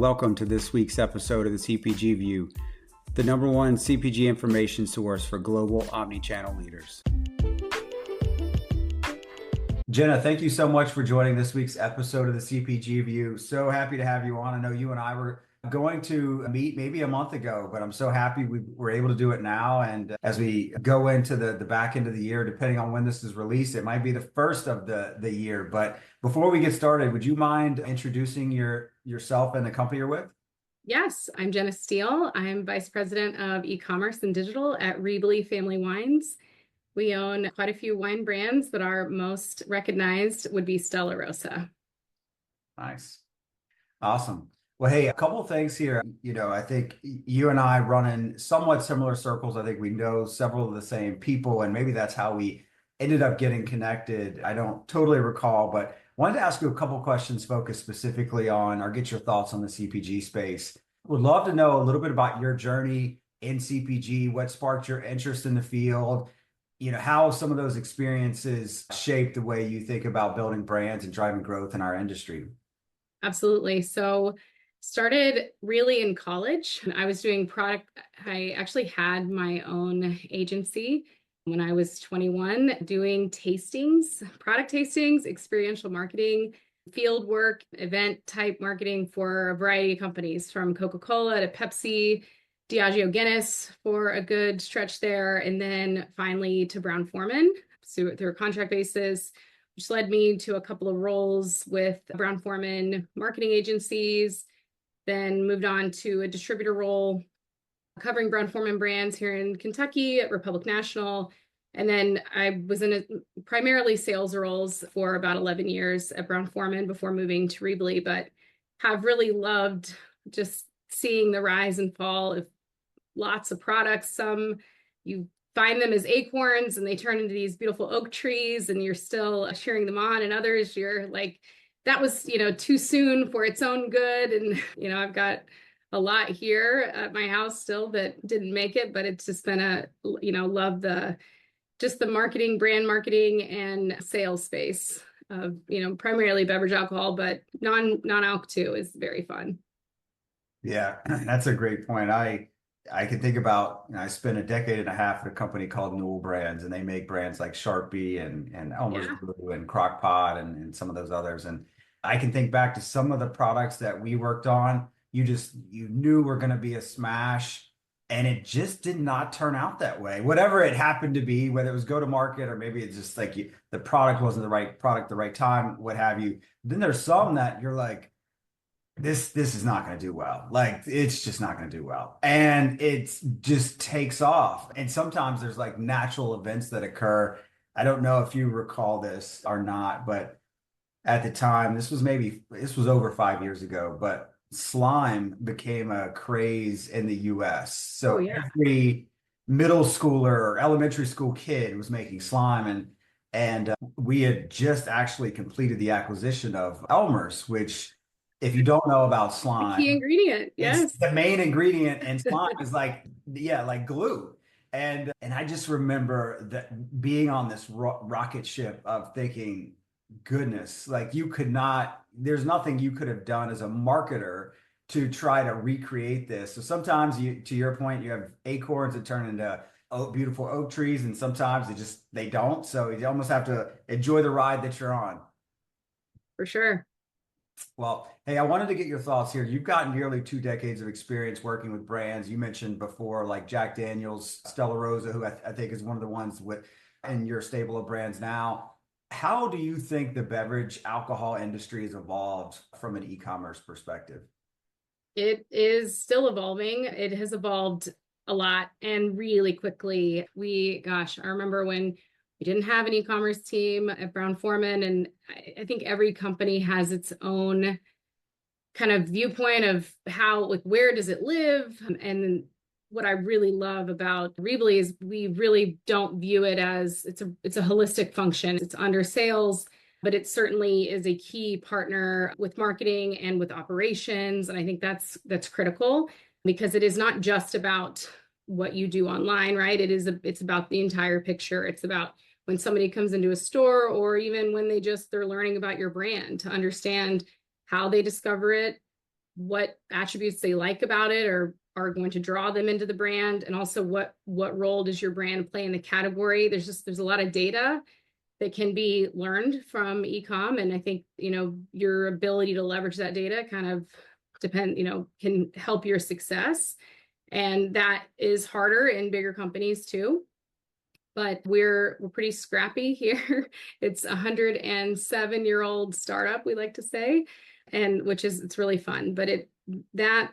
Welcome to this week's episode of the CPG View, the number one CPG information source for global omnichannel leaders. Jenna, thank you so much for joining this week's episode of the CPG View. So happy to have you on. I know you and I were going to meet maybe a month ago, but I'm so happy we were able to do it now. And as we go into the back end of the year, depending on when this is released, it might be the first of the year. But before we get started, would you mind introducing yourself and the company you're with? Yes, I'm Jenna Steele. I'm Vice President of eCommerce and Digital at Riebele Family Wines. We own quite a few wine brands, but our most recognized would be Stella, Rosa. Nice. Awesome. Well, hey, a couple of things here. I think you and I run in somewhat similar circles. I think we know several of the same people, and maybe that's how we ended up getting connected. I don't totally recall, but wanted to ask you a couple of questions focused specifically on, or get your thoughts on the CPG space. Would love to know a little bit about your journey in CPG, what sparked your interest in the field, how some of those experiences shaped the way you think about building brands and driving growth in our industry. Absolutely. So started really in college. I was doing product. I actually had my own agency when I was 21, doing tastings, product tastings, experiential marketing, field work, event type marketing for a variety of companies, from Coca-Cola to Pepsi, Diageo Guinness for a good stretch there, and then finally to Brown-Forman through a contract basis, which led me to a couple of roles with Brown-Forman marketing agencies, then moved on to a distributor role covering Brown-Forman brands here in Kentucky at Republic National. And then I was in primarily sales roles for about 11 years at Brown-Forman before moving to Riebele, but have really loved just seeing the rise and fall of lots of products. Some you find them as acorns and they turn into these beautiful oak trees and you're still cheering them on, and others you're like, that was, too soon for its own good. And, I've got a lot here at my house still that didn't make it, but it's just been love the marketing, brand marketing and sales space of, primarily beverage alcohol, but non-alc too is very fun. Yeah, that's a great point. I can think about, I spent a decade and a half at a company called Newell Brands, and they make brands like Sharpie and Elmer's Glue and Crock-Pot and some of those others. And I can think back to some of the products that we worked on. You knew were going to be a smash, and it just did not turn out that way. Whatever it happened to be, whether it was go to market or maybe it's just like the product wasn't the right product, the right time, what have you. Then there's some that you're like, this is not going to do well. Like, it's just not going to do well. And it just takes off. And sometimes there's like natural events that occur. I don't know if you recall this or not, but at the time, this was over 5 years ago, but slime became a craze in the US. So every middle schooler or elementary school kid was making slime. And we had just actually completed the acquisition of Elmer's, which, if you don't know about slime, the key ingredient, yes, it's the main ingredient, and slime is like glue. And I just remember that being on this rocket ship of thinking, goodness, like there's nothing you could have done as a marketer to try to recreate this. So sometimes to your point, you have acorns that turn into beautiful oak trees, and sometimes they don't. So you almost have to enjoy the ride that you're on. For sure. Well, hey, I wanted to get your thoughts here. You've got nearly 2 decades of experience working with brands. You mentioned before, like Jack Daniel's, Stella Rosa, who I think is one of the ones in your stable of brands now. How do you think the beverage alcohol industry has evolved from an e-commerce perspective? It is still evolving. It has evolved a lot and really quickly. I remember when we didn't have an e-commerce team at Brown-Forman, and I think every company has its own kind of viewpoint of how, like, where does it live? And what I really love about Riebele is we really don't view it as it's a holistic function. It's under sales, but it certainly is a key partner with marketing and with operations. And I think that's critical, because it is not just about what you do online, right? It's about the entire picture. It's about when somebody comes into a store, or even when they're learning about your brand, to understand how they discover it, what attributes they like about it or are going to draw them into the brand, and also what role does your brand play in the category. There's a lot of data that can be learned from ecom, and I think your ability to leverage that data kind of can help your success, and that is harder in bigger companies too. But we're pretty scrappy here. It's a 107-year-old startup, we like to say, and it's really fun. But that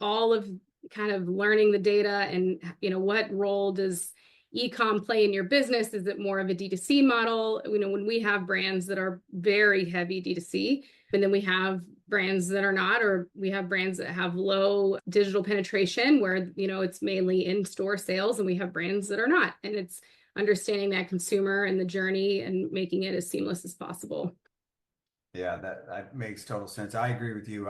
all of kind of learning the data and what role does ecom play in your business? Is it more of a D2C model? When we have brands that are very heavy D2C, and then we have brands that are not, or we have brands that have low digital penetration where it's mainly in-store sales, and we have brands that are not. And it's understanding that consumer and the journey and making it as seamless as possible. Yeah, that makes total sense. I agree with you.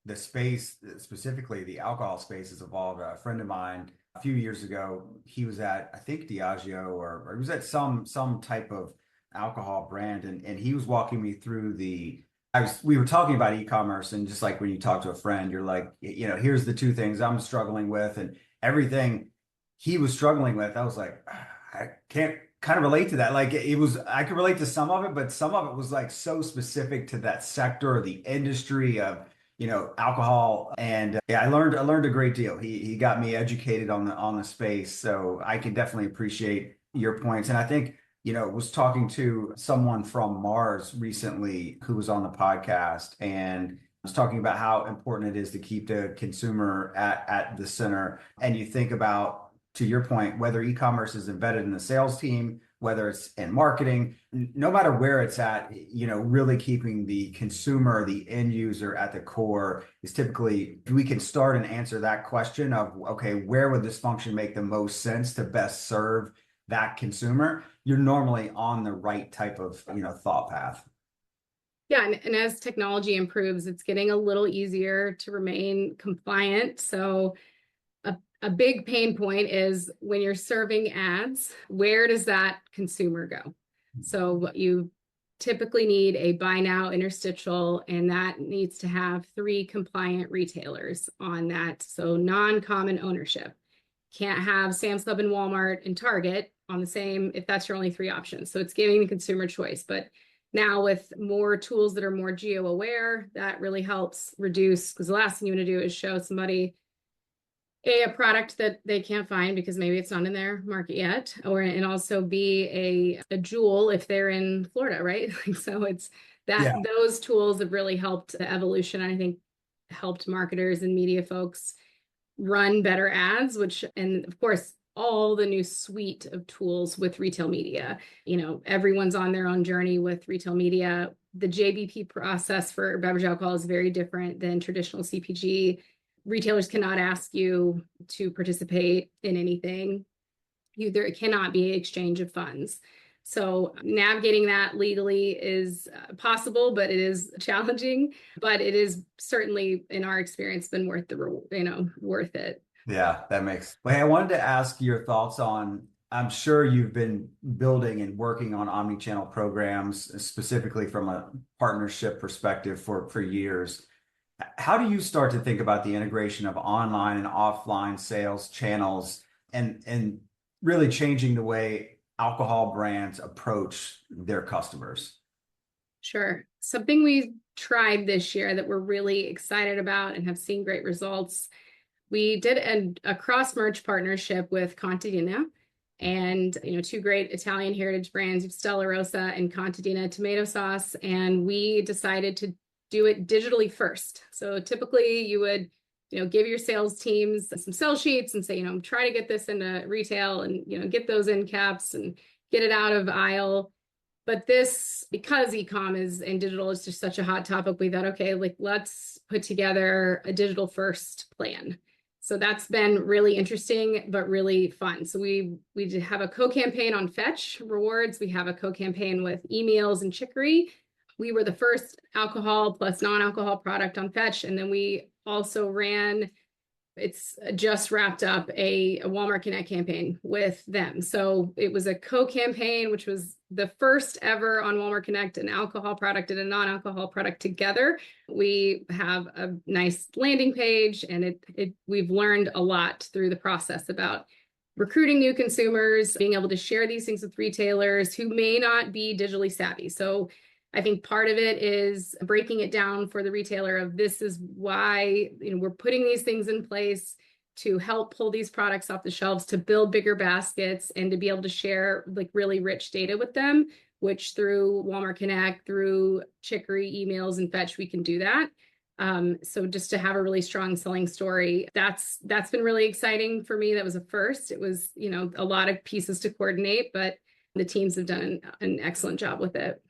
The space, specifically the alcohol space, has evolved. A friend of mine a few years ago, he was at, I think, Diageo, or he was at some type of alcohol brand, and he was walking me through we were talking about e-commerce, and just like when you talk to a friend, you're like, here's the two things I'm struggling with, and everything he was struggling with, I was like, I can't kind of relate to that. Like I could relate to some of it, but some of it was like so specific to that sector or the industry of alcohol. And yeah, I learned a great deal. He got me educated on the space, so I can definitely appreciate your points. And I think was talking to someone from Mars recently who was on the podcast, and was talking about how important it is to keep the consumer at the center. And you think about, to your point, whether e-commerce is embedded in the sales team, whether it's in marketing, no matter where it's at, really keeping the consumer, the end user at the core is typically, we can start and answer that question of, okay, where would this function make the most sense to best serve that consumer? You're normally on the right type of, thought path. Yeah, and as technology improves, it's getting a little easier to remain compliant. So a big pain point is when you're serving ads, where does that consumer go? So you typically need a buy now interstitial, and that needs to have 3 compliant retailers on that. So non-common ownership. Can't have Sam's Club and Walmart and Target on the same, if that's your only 3 options. So it's giving the consumer choice. But now with more tools that are more geo-aware, that really helps reduce, because the last thing you want to do is show somebody a product that they can't find because maybe it's not in their market yet, and also be a jewel if they're in Florida, right? So it's that those tools have really helped the evolution. I think helped marketers and media folks run better ads, and of course, all the new suite of tools with retail media. Everyone's on their own journey with retail media. The JBP process for beverage alcohol is very different than traditional CPG. Retailers cannot ask you to participate in anything. There cannot be exchange of funds. So navigating that legally is possible, but it is challenging. But it is certainly, in our experience, been worth worth it. Yeah, that makes. Well, hey, I wanted to ask your thoughts on. I'm sure you've been building and working on omnichannel programs, specifically from a partnership perspective for years. How do you start to think about the integration of online and offline sales channels, and really changing the way alcohol brands approach their customers? Sure. Something we tried this year that we're really excited about and have seen great results. We did a cross-merge partnership with Contadina, and 2 great Italian heritage brands, Stella, Rosa, and Contadina tomato sauce. And we decided to do it digitally first. So typically you would, give your sales teams some sell sheets and say, try to get this into retail and, get those end caps and get it out of aisle. But this, because e-com and digital is just such a hot topic, we thought, okay, let's put together a digital first plan. So that's been really interesting, but really fun. So we have a co-campaign on Fetch Rewards. We have a co-campaign with emails and Chicory. We were the first alcohol plus non-alcohol product on Fetch. And then we also ran It's just wrapped up a Walmart Connect campaign with them. So it was a co-campaign, which was the first ever on Walmart Connect, an alcohol product and a non-alcohol product together. We have a nice landing page, and we've learned a lot through the process about recruiting new consumers, being able to share these things with retailers who may not be digitally savvy. So I think part of it is breaking it down for the retailer of this is why, we're putting these things in place to help pull these products off the shelves, to build bigger baskets, and to be able to share like really rich data with them, which through Walmart Connect, through Chicory emails and Fetch, we can do that. So just to have a really strong selling story, that's been really exciting for me. That was a first. It was, a lot of pieces to coordinate, but the teams have done an excellent job with it.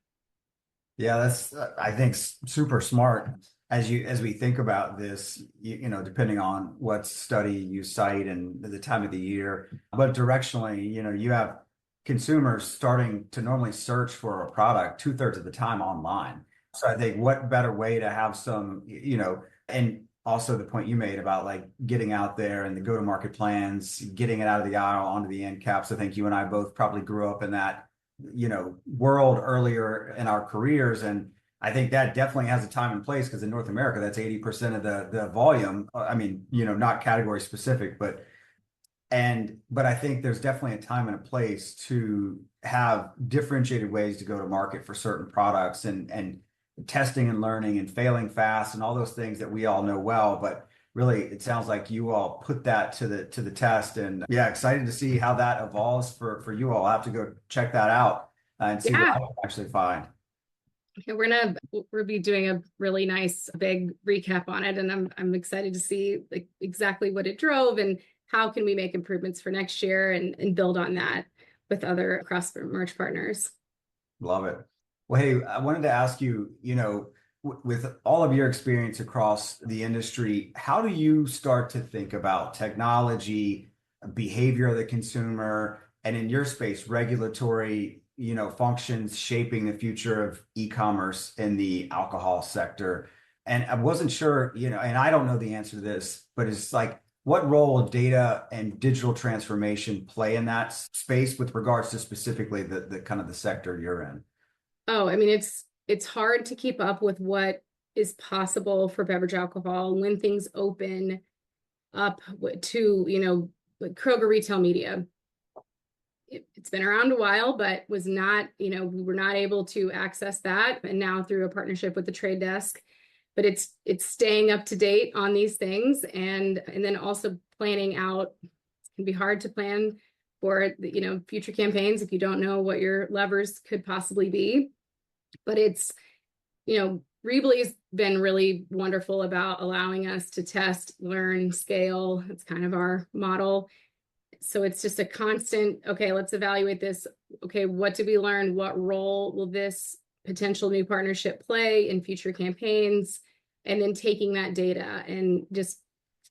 Yeah, that's I think super smart as we think about this, depending on what study you cite and the time of the year, but directionally, you have consumers starting to normally search for a product 2/3 of the time online. So I think what better way to have some, and also the point you made about like getting out there and the go-to-market plans, getting it out of the aisle onto the end caps. I think you and I both probably grew up in that world earlier in our careers, and I think that definitely has a time and place because in North America that's 80% of the volume. I mean, not category specific, but I think there's definitely a time and a place to have differentiated ways to go to market for certain products, and testing and learning and failing fast and all those things that we all know well. But really, it sounds like you all put that to the test, and yeah, excited to see how that evolves for you all. I'll have to go check that out and see what I Yeah. can actually find. Okay, we'll be doing a really nice big recap on it, and I'm excited to see like exactly what it drove and how can we make improvements for next year and build on that with other cross merch partners. Love it. Well, hey, I wanted to ask you, with all of your experience across the industry, how do you start to think about technology, behavior of the consumer, and in your space, regulatory, functions shaping the future of e-commerce in the alcohol sector? And I wasn't sure, and I don't know the answer to this, but it's like, what role will data and digital transformation play in that space with regards to specifically the kind of the sector you're in? Oh, I mean, it's hard to keep up with what is possible for beverage alcohol when things open up to, like Kroger retail media. It's been around a while, but was not, we were not able to access that. And now through a partnership with the trade desk, but it's staying up to date on these things, and then also planning out. It can be hard to plan for, future campaigns if you don't know what your levers could possibly be. But it's, Reebly's been really wonderful about allowing us to test, learn, scale. It's kind of our model. So it's just a constant, okay, let's evaluate this. Okay, what did we learn? What role will this potential new partnership play in future campaigns? And then taking that data and just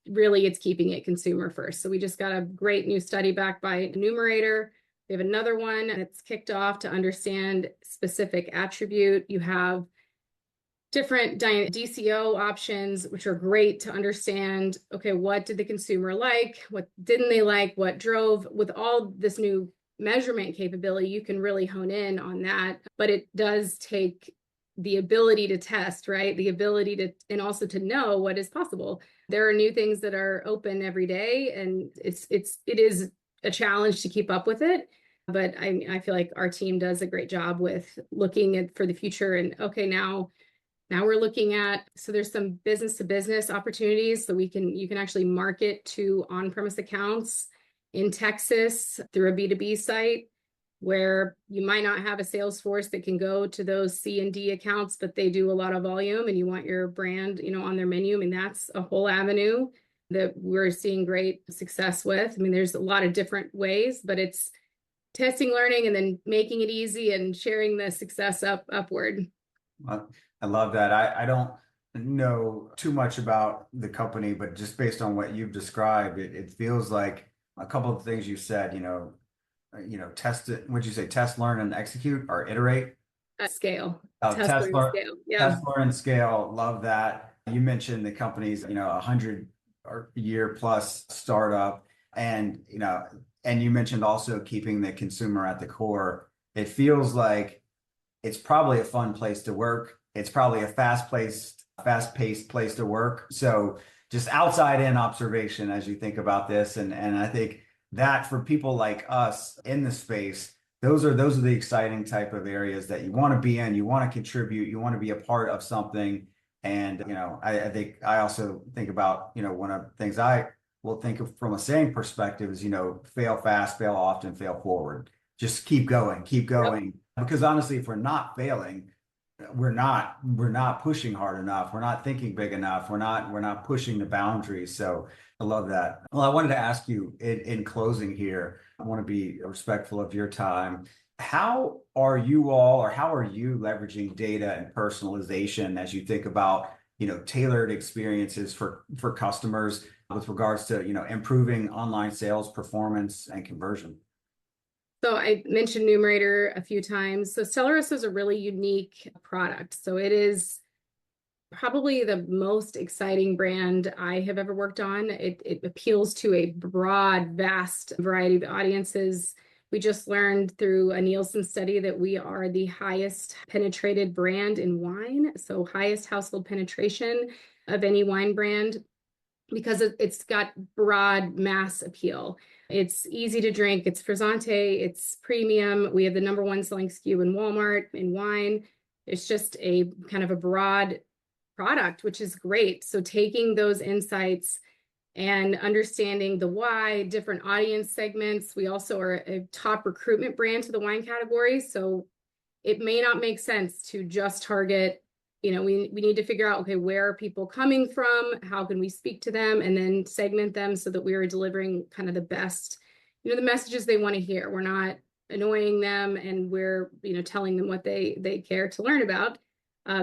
really it's keeping it consumer first. So we just got a great new study back by Numerator. We have another one that's kicked off to understand specific attribute. You have different DCO options, which are great to understand, okay, what did the consumer like? What didn't they like? What drove? With all this new measurement capability, you can really hone in on that. But it does take the ability to test, right? The ability to, and also to know what is possible. There are new things that are open every day, and it is a challenge to keep up with it. But I feel like our team does a great job with looking at for the future. And okay, now we're looking at, so there's some business to business opportunities. So you can actually market to on-premise accounts in Texas through a B2B site, where you might not have a sales force that can go to those C and D accounts, but they do a lot of volume and you want your brand, on their menu. I mean, that's a whole avenue that we're seeing great success with. I mean, there's a lot of different ways, but it's testing, learning, and then making it easy and sharing the success upward. I love that. I don't know too much about the company, but just based on what you've described, it feels like a couple of things you said, test it. What'd you say? Test, learn, and execute, or iterate? Scale. Test, learn, scale. Yeah. test, learn, and scale. Love that. You mentioned the company's, 100 or year plus startup, and and you mentioned also keeping the consumer at the core. It feels like it's probably a fun place to work. It's probably a fast-paced place to work. So just outside in observation as you think about this. And I think that for people like us in the space, those are the exciting type of areas that you want to be in. You want to contribute, you want to be a part of something. And I think I also think about, one of the things I will think of from a saying perspective is, fail fast, fail often, fail forward. Just keep going, keep Yep. going. Because honestly, if we're not failing, we're not pushing hard enough. We're not thinking big enough. We're not pushing the boundaries. So I love that. Well, I wanted to ask you in closing here, I want to be respectful of your time. How are you all, or how are you leveraging data and personalization as you think about, tailored experiences for customers with regards to, improving online sales performance and conversion? So I mentioned Numerator a few times. So Stellaris is a really unique product. So it is probably the most exciting brand I have ever worked on. It appeals to a broad, vast variety of audiences. We just learned through a Nielsen study that we are the highest penetrated brand in wine, so highest household penetration of any wine brand, because it's got broad mass appeal. It's easy to drink, it's frizzante, it's premium. We have the #1 selling SKU in Walmart in wine. It's just a kind of a broad product, which is great. So taking those insights and understanding the why, different audience segments. We also are a top recruitment brand to the wine category. So it may not make sense to just target, we need to figure out, okay, where are people coming from? How can we speak to them and then segment them so that we are delivering kind of the best, the messages they want to hear. We're not annoying them, and we're, telling them what they care to learn about.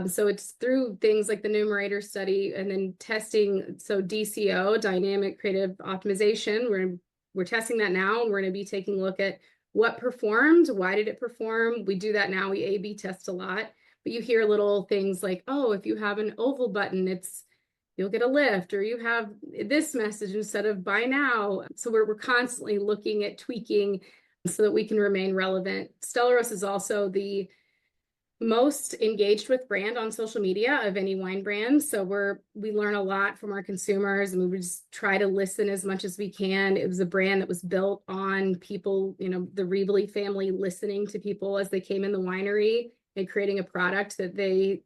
So it's through things like the Numerator study and then testing. So DCO, dynamic creative optimization, we're testing that now, and we're going to be taking a look at what performed, why did it perform. We do that now. We A/B test a lot, but you hear little things like, oh, if you have an oval button, you'll get a lift, or you have this message instead of buy now. So we're constantly looking at tweaking so that we can remain relevant. Stellaris is also the most engaged with brand on social media of any wine brand. So we learn a lot from our consumers, and we just try to listen as much as we can. It was a brand that was built on people, the Rebely family listening to people as they came in the winery and creating a product that they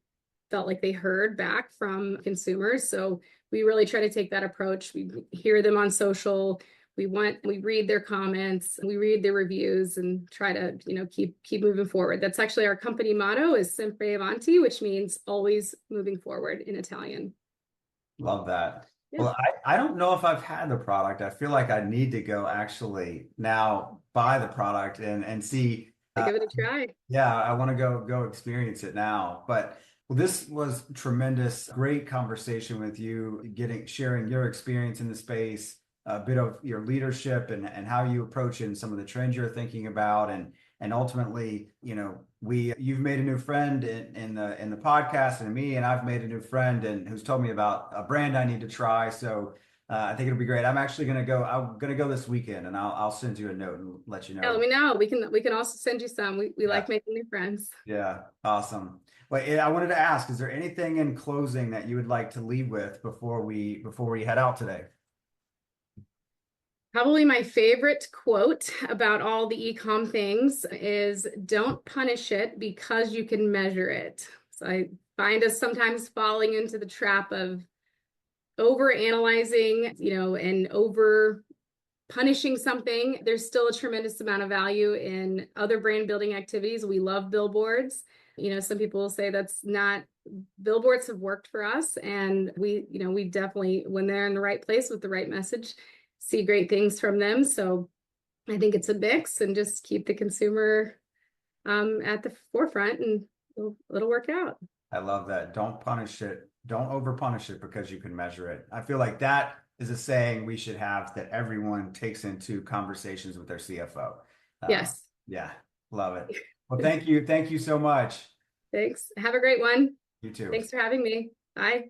felt like they heard back from consumers. So we really try to take that approach. We hear them on social. We read their comments, we read their reviews, and try to, keep moving forward. That's actually our company motto, is Sempre Avanti, which means always moving forward in Italian. Love that. Yeah. Well, I don't know if I've had the product. I feel like I need to go actually now buy the product and see. Give it a try. Yeah, I want to go experience it now. But well, this was tremendous, great conversation with you, sharing your experience in the space, a bit of your leadership and how you approach it and some of the trends you're thinking about. And ultimately, you've made a new friend in the podcast, and me, and I've made a new friend and who's told me about a brand I need to try. So I think it'll be great. I'm actually going to go. I'm going to go this weekend, and I'll send you a note and let you know. Yeah, let me know. We can also send you some. We Yeah. like making new friends. Yeah, awesome. Well, I wanted to ask, is there anything in closing that you would like to leave with before we head out today? Probably my favorite quote about all the e-com things is, don't punish it because you can measure it. So I find us sometimes falling into the trap of over analyzing, and over punishing something. There's still a tremendous amount of value in other brand building activities. We love billboards. Some people will say that's not, billboards have worked for us, and we definitely, when they're in the right place with the right message, see great things from them. So I think it's a mix, and just keep the consumer at the forefront, and it'll work out. I love that. Don't punish it. Don't over punish it because you can measure it. I feel like that is a saying we should have that everyone takes into conversations with their CFO. Yes. Yeah, love it. Well, thank you. Thank you so much. Thanks. Have a great one. You too. Thanks for having me. Bye.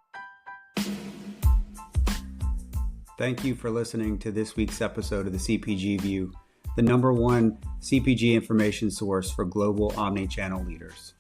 Thank you for listening to this week's episode of the CPG View, the #1 CPG information source for global omnichannel leaders.